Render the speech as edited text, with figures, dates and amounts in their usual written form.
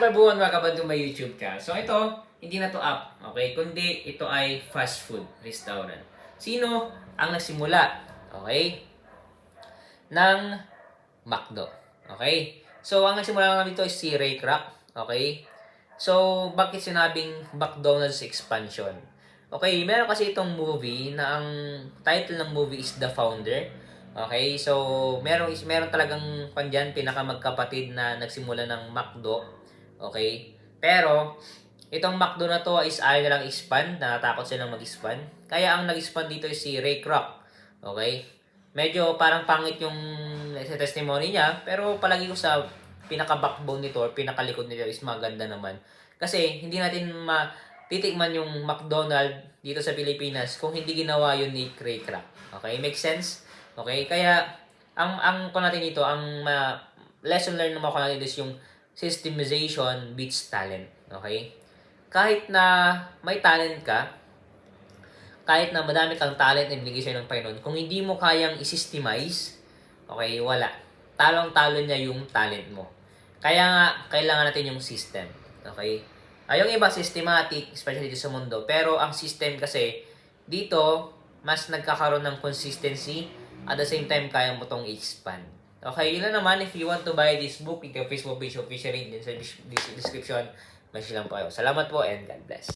Everyone, welcome to my YouTube channel. So ito, hindi na to app, okay? Kundi ito ay fast food restaurant. Sino ang nagsimula, okay, ng McDo, okay? So ang nagsimula lang dito is si Ray Kroc, okay? So bakit sinabing McDonald's expansion? Okay, meron kasi itong movie na ang title ng movie is The Founder. Okay, so meron talagang kandiyan pinakamagkapatid na nagsimula ng McDo. Okay? Pero, itong McDo na to is ayaw nilang expand, natatakot silang mag-expand. Kaya ang nag-expand dito is si Ray Kroc. Okay? Medyo parang pangit yung testimony niya, pero palagi ko sa pinaka-backbone nito or pinakalikod nito is maganda naman. Kasi hindi natin matitikman yung McDonald dito sa Pilipinas kung hindi ginawa yun ni Ray Kroc. Okay? Make sense? Okay? Kaya, ang ko natin dito, ang lesson learned naman ko natin is yung systemization beats talent. Okay? Kahit na may talent ka, kahit na madami kang talent na binigay sa'yo ng Panginoon, kung hindi mo kayang i-systemize, okay, wala. Talong-talo niya yung talent mo. Kaya nga, kailangan natin yung system. Okay? Yung iba, systematic, especially dito sa mundo. Pero ang system kasi, dito, mas nagkakaroon ng consistency, at the same time, kaya mo itong i-expand. Okay, yun lang naman. If you want to buy this book, yung Facebook page officially din sa description. May silang po kayo. Salamat po and God bless.